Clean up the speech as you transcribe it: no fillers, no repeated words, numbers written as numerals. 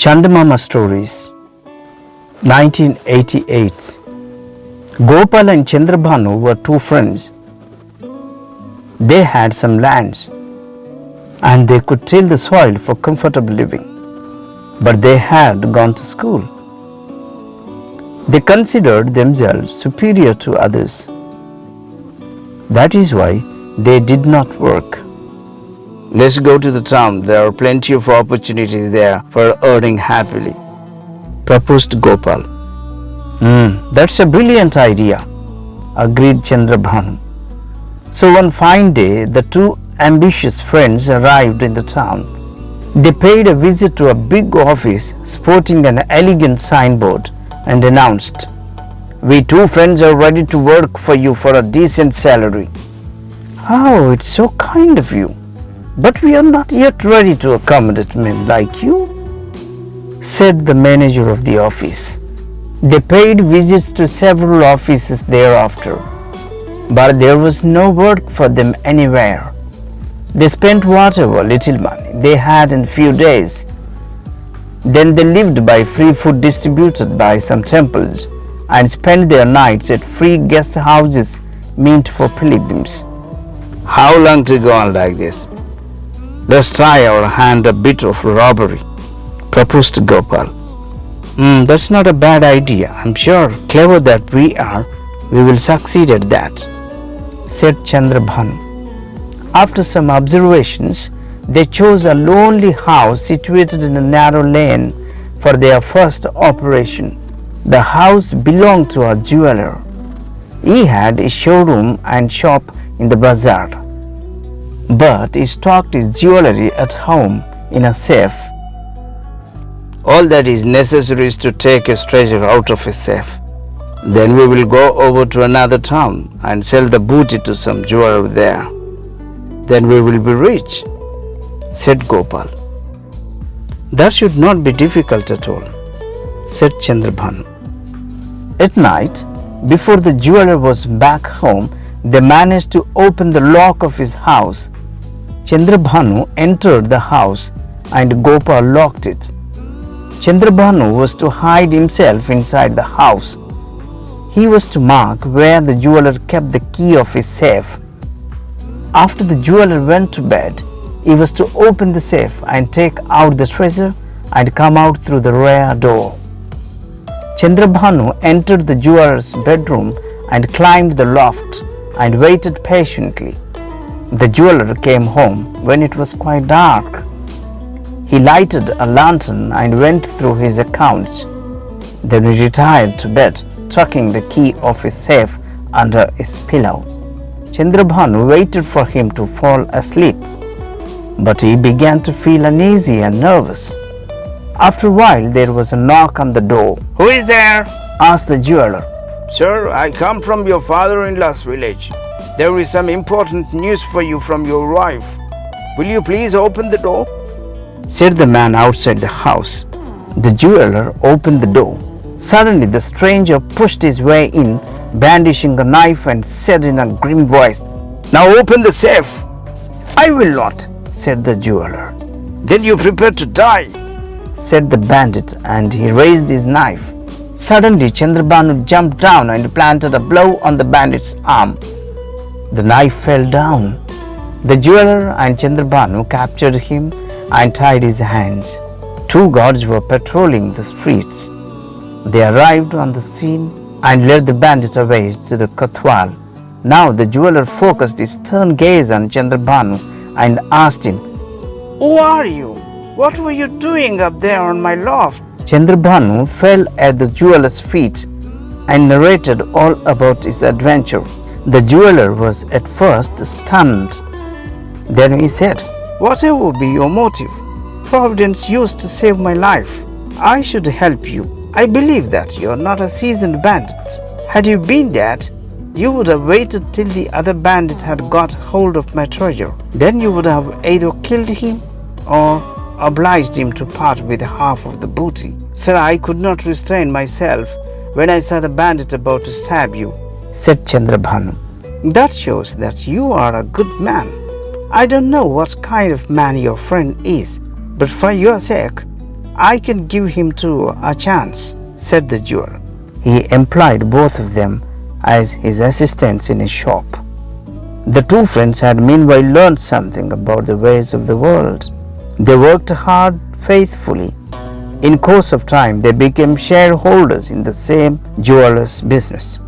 Chandamama Stories 1988. Gopal and Chandrabhanu were two friends. They had some lands and they could till the soil for comfortable living. But they had gone to school. They considered themselves superior to others. That is why they did not work. Let's go to the town. There are plenty of opportunities there for earning happily, proposed Gopal. That's a brilliant idea, agreed Chandrabhanu. So one fine day, the two ambitious friends arrived in the town. They paid a visit to a big office sporting an elegant signboard and announced, "We two friends are ready to work for you for a decent salary." "Oh, it's so kind of you. But we are not yet ready to accommodate men like you," said the manager of the office. They paid visits to several offices thereafter, but there was no work for them anywhere. They spent whatever little money they had in few days. Then they lived by free food distributed by some temples and spent their nights at free guest houses meant for pilgrims. How long to go on like this? Let's try our hand a bit of robbery, proposed Gopal. That's not a bad idea. I'm sure, clever that we are, we will succeed at that, said Chandrabhanu. After some observations, they chose a lonely house situated in a narrow lane for their first operation. The house belonged to a jeweler. He had a showroom and shop in the bazaar, but he stocked his jewelry at home in a safe. All that is necessary is to take his treasure out of his safe. Then we will go over to another town and sell the booty to some jeweler there. Then we will be rich, said Gopal. That should not be difficult at all, said Chandrabhanu. At night, before the jeweler was back home, they managed to open the lock of his house. Chandrabhanu entered the house and Gopal locked it. Chandrabhanu was to hide himself inside the house. He was to mark where the jeweler kept the key of his safe. After the jeweler went to bed, he was to open the safe and take out the treasure and come out through the rear door. Chandrabhanu entered the jeweler's bedroom and climbed the loft and waited patiently. The jeweler came home when it was quite dark. He lighted a lantern and went through his accounts. Then he retired to bed, tucking the key of his safe under his pillow. Chandrabhanu waited for him to fall asleep, but he began to feel uneasy and nervous. After a while, there was a knock on the door. "Who is there?" asked the jeweler. "Sir, I come from your father-in-law's village. There is some important news for you from your wife. Will you please open the door?" said the man outside the house. The jeweler opened the door. Suddenly the stranger pushed his way in, brandishing a knife, and said in a grim voice, "Now open the safe." "I will not," said the jeweler. "Then you prepare to die," said the bandit, and he raised his knife. Suddenly Chandrabhanu jumped down and planted a blow on the bandit's arm. The knife fell down. The jeweler and Chandrabhanu captured him and tied his hands. Two guards were patrolling the streets. They arrived on the scene and led the bandit away to the Kotwal. Now the jeweler focused his stern gaze on Chandrabhanu and asked him, "Who are you? What were you doing up there on my loft?" Chandrabhanu fell at the jeweler's feet and narrated all about his adventure. The jeweler was at first stunned. Then he said, "Whatever would be your motive, Providence used to save my life. I should help you. I believe that you are not a seasoned bandit. Had you been that, you would have waited till the other bandit had got hold of my treasure. Then you would have either killed him or obliged him to part with half of the booty. Sir, I could not restrain myself when I saw the bandit about to stab you," said Chandrabhanu. "That shows that you are a good man. I don't know what kind of man your friend is, but for your sake, I can give him too a chance, said the jeweler. He employed both of them as his assistants in his shop. The two friends had meanwhile learned something about the ways of the world. They worked hard faithfully. In course of time, they became shareholders in the same jeweler's business.